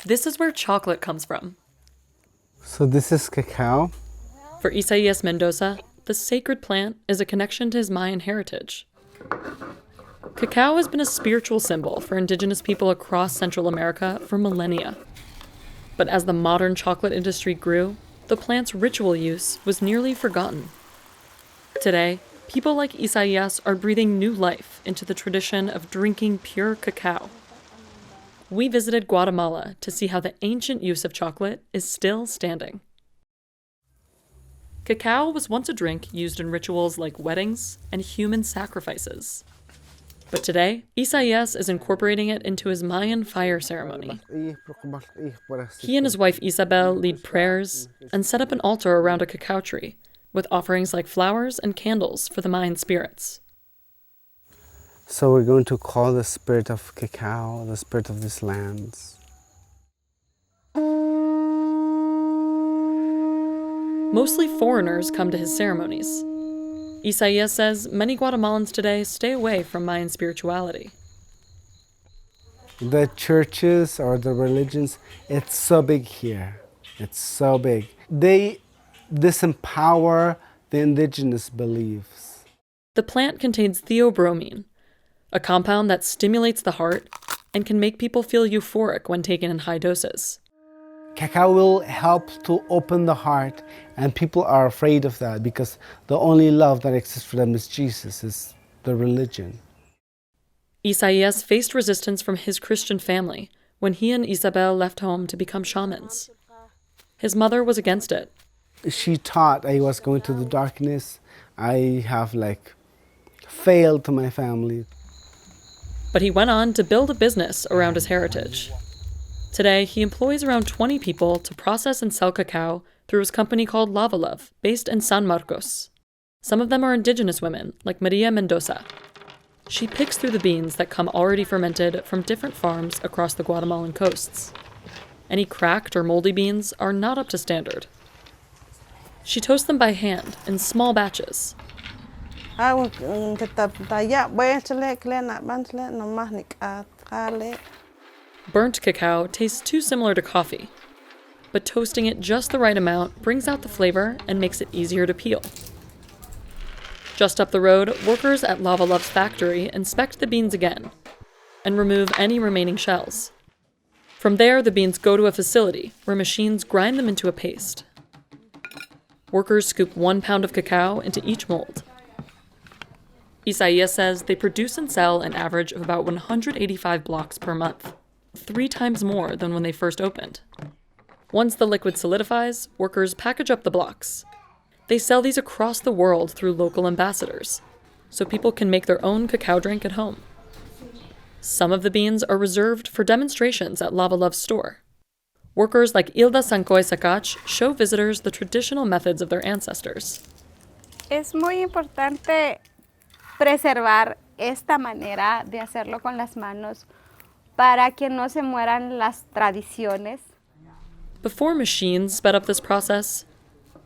This is where chocolate comes from. So this is cacao. For Isaias Mendoza, the sacred plant is a connection to his Mayan heritage. Cacao has been a spiritual symbol for indigenous people across Central America for millennia. But as the modern chocolate industry grew, the plant's ritual use was nearly forgotten. Today, people like Isaias are breathing new life into the tradition of drinking pure cacao. We visited Guatemala to see how the ancient use of chocolate is still standing. Cacao was once a drink used in rituals like weddings and human sacrifices. But today, Isaias is incorporating it into his Mayan fire ceremony. He and his wife Isabel lead prayers and set up an altar around a cacao tree, with offerings like flowers and candles for the Mayan spirits. So we're going to call the spirit of cacao, the spirit of these lands. Mostly foreigners come to his ceremonies. Isaias says many Guatemalans today stay away from Mayan spirituality. The churches or the religions, it's so big here. It's so big. They disempower the indigenous beliefs. The plant contains theobromine, a compound that stimulates the heart and can make people feel euphoric when taken in high doses. Cacao will help to open the heart, and people are afraid of that because the only love that exists for them is Jesus, is the religion. Isaias faced resistance from his Christian family when he and Isabel left home to become shamans. His mother was against it. She thought I was going to the darkness. I have failed to my family. But he went on to build a business around his heritage. Today, he employs around 20 people to process and sell cacao through his company called Lava Love, based in San Marcos. Some of them are indigenous women, like Maria Mendoza. She picks through the beans that come already fermented from different farms across the Guatemalan coasts. Any cracked or moldy beans are not up to standard. She toasts them by hand in small batches. Burnt cacao tastes too similar to coffee, but toasting it just the right amount brings out the flavor and makes it easier to peel. Just up the road, workers at Lava Love's factory inspect the beans again and remove any remaining shells. From there, the beans go to a facility where machines grind them into a paste. Workers scoop 1 pound of cacao into each mold. Isaias says they produce and sell an average of about 185 blocks per month, 3 times more than when they first opened. Once the liquid solidifies, workers package up the blocks. They sell these across the world through local ambassadors, so people can make their own cacao drink at home. Some of the beans are reserved for demonstrations at Lava Love's store. Workers like Hilda Sancoy Sacach show visitors the traditional methods of their ancestors. Es muy importante preservar esta manera de hacerlo con las manos para que no se mueran las tradiciones. Before machines sped up this process,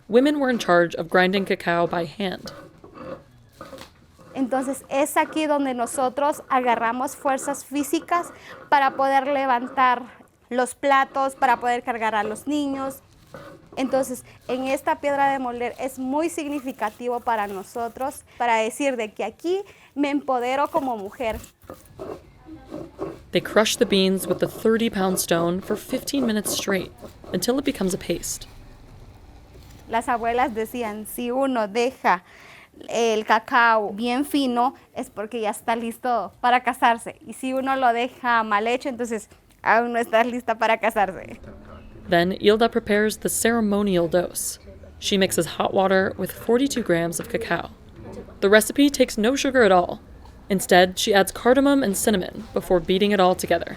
women were in charge of grinding cacao by hand. Entonces es aquí donde nosotros agarramos fuerzas físicas para poder levantar los platos, para poder cargar a los niños. Entonces, en esta piedra de moler es muy significativo para nosotros, para decir de que aquí me empodero como mujer. They crush the beans with the 30-pound stone for 15 minutes straight, until it becomes a paste. Las abuelas decían, si uno deja el cacao bien fino, es porque ya está listo para casarse. Y si uno lo deja mal hecho, entonces aún no está lista para casarse. Then Hilda prepares the ceremonial dose. She mixes hot water with 42 grams of cacao. The recipe takes no sugar at all. Instead, she adds cardamom and cinnamon before beating it all together.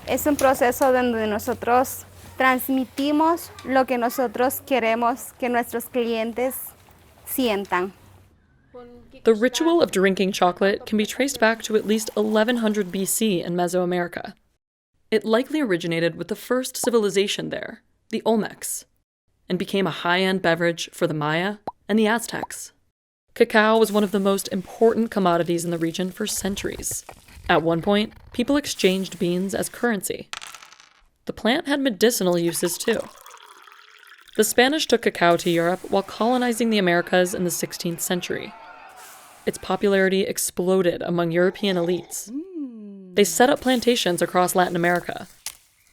Es un proceso donde nosotros transmitimos lo que nosotros queremos que nuestros clientes sientan. The ritual of drinking chocolate can be traced back to at least 1100 BC in Mesoamerica. It likely originated with the first civilization there, the Olmecs, and became a high-end beverage for the Maya and the Aztecs. Cacao was one of the most important commodities in the region for centuries. At one point, people exchanged beans as currency. the plant had medicinal uses too. The Spanish took cacao to Europe while colonizing the Americas in the 16th century. Its popularity exploded among European elites. They set up plantations across Latin America,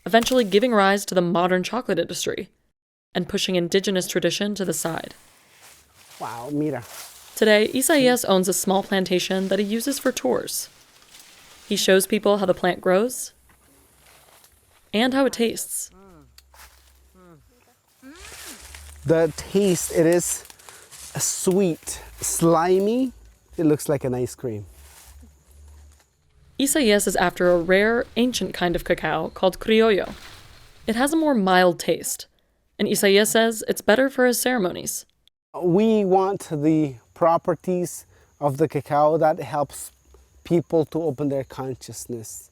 eventually giving rise to the modern chocolate industry and pushing indigenous tradition to the side. Wow, mira. Today, Isaias owns a small plantation that he uses for tours. He shows people how the plant grows and how it tastes. The taste, it is sweet, slimy. It looks like an ice cream. Isaias is after a rare, ancient kind of cacao called criollo. It has a more mild taste, and Isaias says it's better for his ceremonies. We want the properties of the cacao that helps people to open their consciousness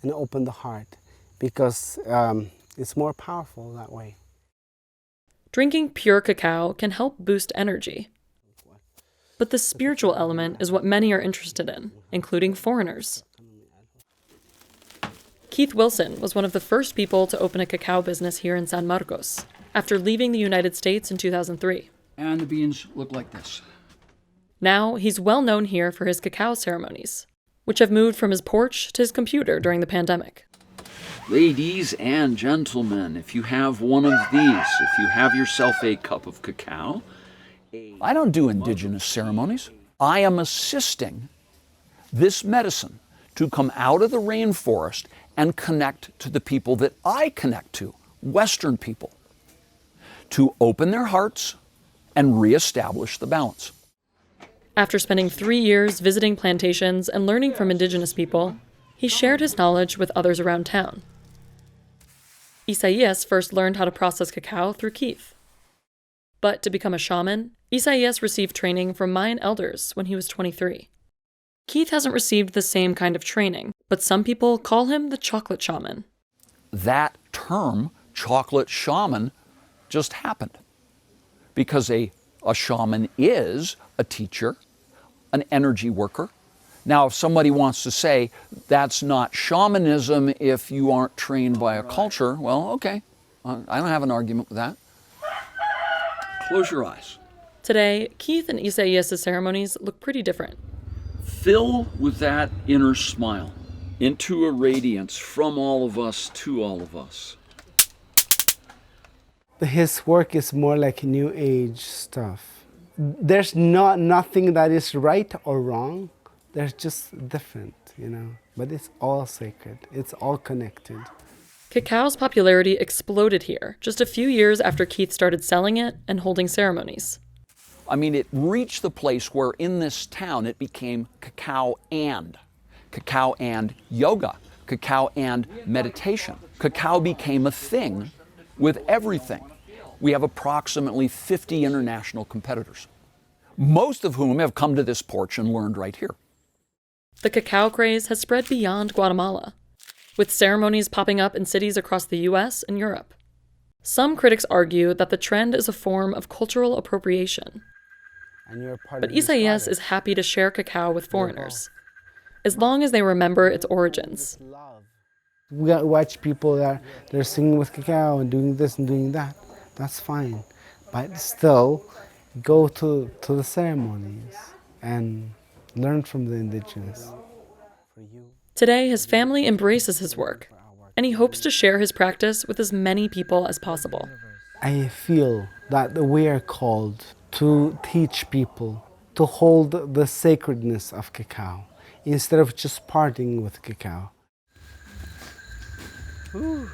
and open the heart, because it's more powerful that way. Drinking pure cacao can help boost energy. But the spiritual element is what many are interested in, including foreigners. Keith Wilson was one of the first people to open a cacao business here in San Marcos, after leaving the United States in 2003. And the beans look like this. Now, he's well known here for his cacao ceremonies, which have moved from his porch to his computer during the pandemic. Ladies and gentlemen, if you have one of these, if you have yourself a cup of cacao. I don't do indigenous ceremonies. I am assisting this medicine to come out of the rainforest and connect to the people that I connect to, Western people, to open their hearts and reestablish the balance. After spending 3 years visiting plantations and learning from indigenous people, he shared his knowledge with others around town. Isaias first learned how to process cacao through Keith. But to become a shaman, Isaias received training from Mayan elders when he was 23. Keith hasn't received the same kind of training, but some people call him the chocolate shaman. That term, chocolate shaman, just happened because a shaman is a teacher, an energy worker. Now, if somebody wants to say that's not shamanism if you aren't trained by a culture, well, okay, I don't have an argument with that. Close your eyes. Today, Keith and Isaias' ceremonies look pretty different. Fill with that inner smile into a radiance from all of us to all of us. His work is more like New Age stuff. There's nothing that is right or wrong. There's just different, but it's all sacred. It's all connected. Cacao's popularity exploded here just a few years after Keith started selling it and holding ceremonies. I mean, it reached the place where in this town it became cacao and yoga, cacao and meditation. Cacao became a thing with everything. We have approximately 50 international competitors, most of whom have come to this porch and learned right here. The cacao craze has spread beyond Guatemala, with ceremonies popping up in cities across the US and Europe. Some critics argue that the trend is a form of cultural appropriation. But Isaias is happy to share cacao with foreigners, as long as they remember its origins. We watch people that they're singing with cacao and doing this and doing that. That's fine. But still, go to the ceremonies and learn from the indigenous. Today, his family embraces his work, and he hopes to share his practice with as many people as possible. I feel that we are called to teach people to hold the sacredness of cacao instead of just partying with cacao. Ooh.